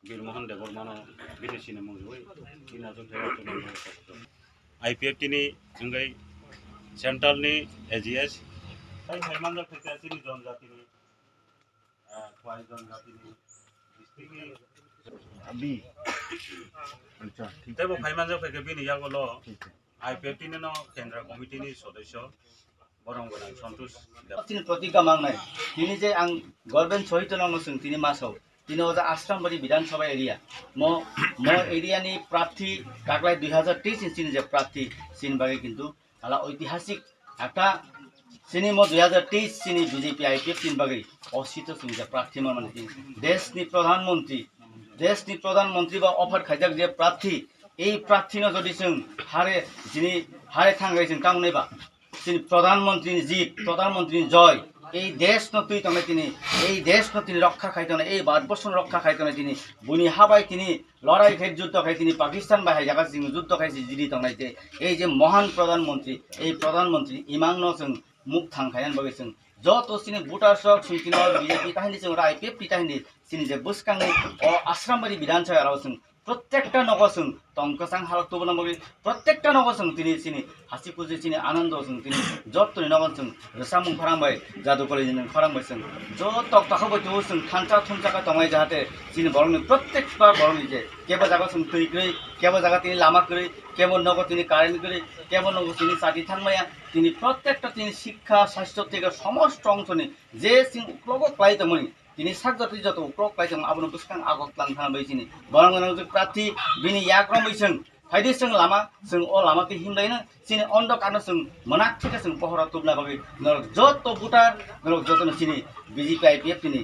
Birmohan Debormano Binisina Muzui, Inazo IPFT ni Jungai Central ni AGS, Hemanda Fekasi ni John Zatini, Kwai John Zatini, अभी अच्छा ठीक Tebo Hemanda Fekabini Yagolo, IPFT no Kendra Committee ni Sodesho, Borong Borong Santos. তিনি প্রতিজ্ঞা মাংনাই তিনি যে আং government সহিত নমসং তিনি মাসও তিনি ওজা আশ্রামবাড়ি বিধানসভা এরিয়া মো এরিয়ানি প্রার্থী কাকলাই 2023 ইঞ্চিনি যে প্রার্থী সিনবাগে কিন্তু আলা ঐতিহাসিক একটা সিনি মো 2023 সিনি বিজেপি আইপিএফ সিনবাগে অসিত সিনি যে প্রার্থী মানে দেশনি প্রধানমন্ত্রী বা অফার খাইজাক যে প্রার্থী এই প্রার্থী ন যদি जों হারে থাঙ্গাই जों কামনাইবা তিনি প্রধানমন্ত্রী জিত প্রধানমন্ত্রী জয় এই দেশ নতুই তমে তিনি এই দেশ তিনি রক্ষা খাইতনে এই ভারতবর্ষ রক্ষা খাইতনে তিনি বুনি হাবাই তিনি লড়াই খাই যুদ্ধ খাই তিনি পাকিস্তান বাহাই জায়গা সিং যুদ্ধ খাইছি জিরি তংনাইতে এই যে মহান প্রধানমন্ত্রী এই প্রধানমন্ত্রী ইমাংনো जों মুখ থাংখায়ান বাগে जों যত সিনি ভোটার সক সিনি বিজেপি তাহিনি जों আইপিএফ তাহিনি সিনি যে বুসকাংনি ও আশ্রামবাড়ি বিধানসভা রাও जों প্রত্যেকটা নগসং টংকসাং হালক তো বনামগি প্রত্যেকটা নগসং তিনি সিনি হাসি খুশি সিনি আনন্দ সং তিনি যতনি নগসং রসামুং ফরামবাই জাদু কলেজ ফরামবাই সং যত তাখবো তো সং থানচা থুনচাকা তমাই যাহাতে সিনি বরংনি প্রত্যেকটা বরংনি যে কেবো জায়গা সং তুই কই কেবো জায়গা তিনি লামা কই কেবো নগ তিনি কারেন্ট কই কেবো নগ তিনি সাটি থাংমায়া তিনি প্রত্যেকটা তিনি শিক্ষা স্বাস্থ্য থেকে সমস্ত অংশনি যে সিং উপলগ পাইতমনি তিনি সাকজাতি যত উক্রক পাইছেন আবনো বুসকাং আগক লাंथाना बैसिनि बरंगनाव जों प्रार्थी बिनि याग्रम बैसों फायदि जों लामा जों अ लामाखै हिमलायनो सिनि अन्धकारनो जों मोनाक थिका जों पहरा तुबना बागै जत बुटार जतनो सिनि बिजेपि आइपिएफ तिनि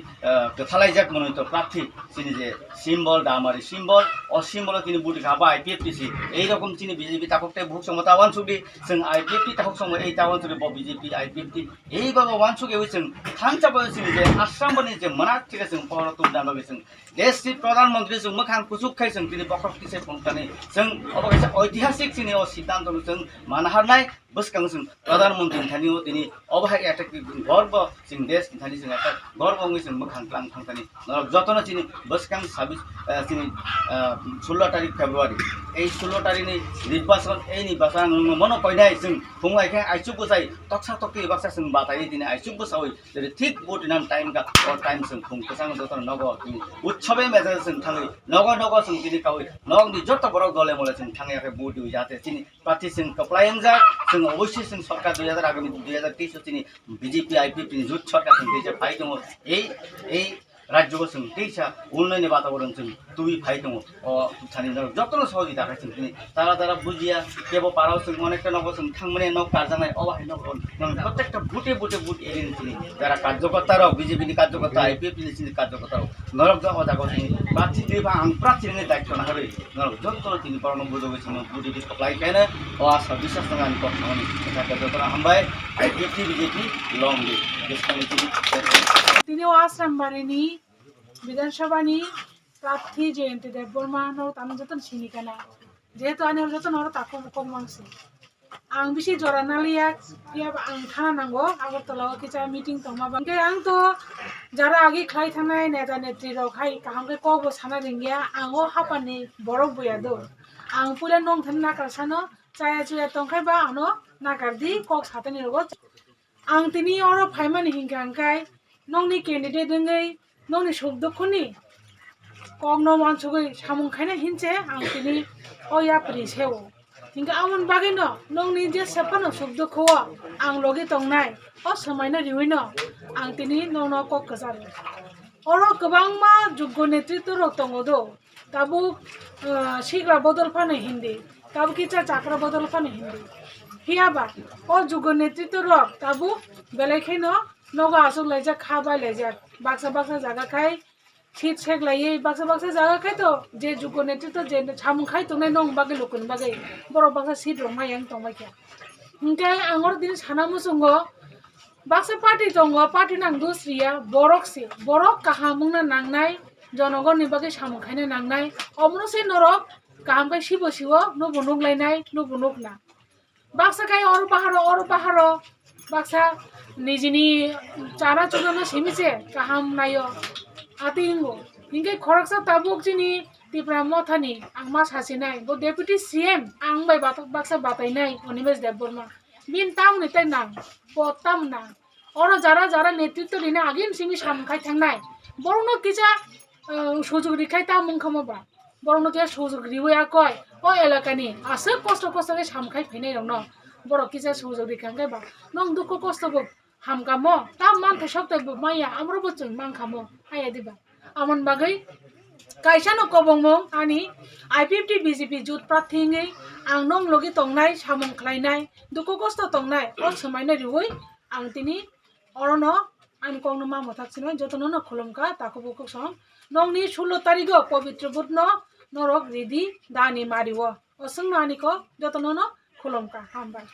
थालायजाक मनोनित प्रार्थी सिनि जे सिम्बल दामारि सिम्बल अ सिम्बल तिनि बुटि गाबा आइपिएफ तिसि এই রকম চিনি বিজেপি তাকতে ভুক সমতা ওয়ানসুগি जों आइपिएफ টি তাকক সম এই তাওয়ানসুগি ব বিজেপি आइपिएफ টি এই বাবা ওয়ানসুগি जों थांचाबो सिनि जे आश्रामबनि जे मोनाक थिका जों पहरा तुबना बागै जों देशनि प्रधानमन्त्री जों मोखां कुसुक खाय जों तिनि बखर किसे फंटाने जों अबकासे ऐतिहासिक सिनि अ सिद्धांत जों मानहारनाय बसकां जों प्रधानमन्त्री थानियो तिनि अबहाय एटा गर्व जों देश थानि जों एटा गर्व जों मोखां क्लां थांतानि जतन सिनि बसकां 26 सिनि 16 तारिख फेब्रुवारी এই 16 तारिखनि নির্বাচন এই নির্বাচন মন কইনাই जों फुंगाइखाय आइसुक बसाय तक्सा तक्की बाक्सा जों बाताय दिनै आइसुक बसावै जेरै थिक बोट नाम टाइम का और टाइम जों फुंकसां जतन नग उत्सवे मेजा जों थाङै नग जों दिनै कावै नगनि जत बरक दले मले जों थाङैयाखै बोट जाते दिनै पार्टी जों कप्लायम जा जों अवश्य जों सरकार 2000 आगामी 2023 दिनै बिजेपि आइपिएफ दिनै जुट सरकार जों देशे फाइ दङ এই राज्यको जों त्यैसा उन्नयन वातावरण जों तुइ फाइ दङ अ थानि जतन सहयोगिता खाइछों दिनै तारा तारा बुझिया केबो पाराव जों अनेकटा नग जों थांमने न कारजानाय अबाहाय नग प्रत्येकटा बुटे बुट एरिन दिनै যারা কার্যকর্তা রাও বিজেপি नि কার্যকর্তা आइपिएफ नि सिनि কার্যকর্তা नरक ज अजागो दिनै प्रार्थी दिबा आं प्रार्थी नि दायित्व ना हरै नरक जतन दिनै परम बुझोगै जों बुदि कप्लाय केने अ आसा विश्वास नगानि कखनि थाका जतन हामबाय आइपिएफ बिजेपि लङ देशनि তিনিও আশ্রামবাড়িনি বিধানসভানি প্রার্থী জয়ন্তী দেববর্মা আমি যতন চিনিকানা যেহেতু আমি যতন হর তাকে কমাংসি आं बिसि जरा नालिया आं थाना नांगौ आगरतलाव किसा मीटिंग तंमाबा आं तो जरा आगे खाई थानाय नेता नेत्री रौ खाई काहांगे कबो साना रिंगिया आंगो हापानि बरफ बुया दो आं पुले नंग थान नाकार सानो चाया चुया तंखाय बा आनो नाकारदि कक सातनि रगो आं तिनि अरो फाइमानि हिंगांखाय नंनि कैंडिडेट दंगै नंनि शब्दखनि कक न मानसुगै सामुंखायना हिनसे आं तिनि अया प्रिसेव हिंगा आमन बागैनो नंनि जे सेपानो शब्दखौ आं लगे तंनाय अ समायना रिवैनो आं तिनि नंनो कक गजार अरो गोबां मा जुग्ग नेतृत्व रक दंगदो ताबु सिग्रा बदल फानो हिंदी ताबु किचा चाकरा बदल फानो हिंदी हियाबा अ जुग्ग नेतृत्व रक ताबु बेलायखायनो नगा आसुक लायजा खाबाय लायजा बाक्सा जागा खाय सीट सेक लायै बाक्सा जागा खाय तो जे जुग्ग नेतृत्व जे सामुखाय तंनाय नं बागै लुकुन बागै बर बाक्सा सीट रंमाय आं तंबायखा हिंखाय आंगर दिन साना मुसुंगो बाक्सा पार्टी दङ पार्टी नां दुसरिया बरक काहामुंना नांनाय जनगणनि बागै सामुखायनो नांनाय अमनसे नरक काहामखाय सिबो नुबो नुगलायनाय नुबो नुगना बाक्सा खाय अर बाहार बाक्सा निजिनि चारा चुनानो सेमिसे काहाम नायो आतिंगो हिंगे खरकसा ताबुक जिनी तिप्रा मथानी आं मा सासेनाय बो डेपुटी सीएम आं बाय बाक्सा बातायनाय अनिमेश देबबर्मा बिन ताम निताय नां पताम ना और যারা যারা নেতৃত্ব দিনে আগিম সিমি সামখাই থাংনাय বরনো কিজা সুযোগ রিখাই তা মুংখামবা বরনো কিজা সুযোগ রিওয়া কয় ও এলাকানি আসে কষ্ট কষ্টকে সামখাই ফেনাय রং ন বড় কিজা সুযোগ রিখাंगाय बा नों दुखु कष्टबो हामकामो ता मानथे सक्तबो माया आमरोबो जों मानखामो आया दिबा आमन बागै कायसानो कबंमं आनी आईपीएफटी बीजेपी जुथ प्रार्थीङै आं नं लगे तंनाय सामं खालायनाय दुखु कष्ट तंनाय अ समायनाय रिवै आं तिनि अरनो आं कौनो मामो थाक्सिनो जतनो खुलुमका ताको बुकु सम नंनि 16 तारिख पवित्र बुधनो नरक रिदि दानि मारिव असंनो आनिको जतनो खुलुमका हामबाय।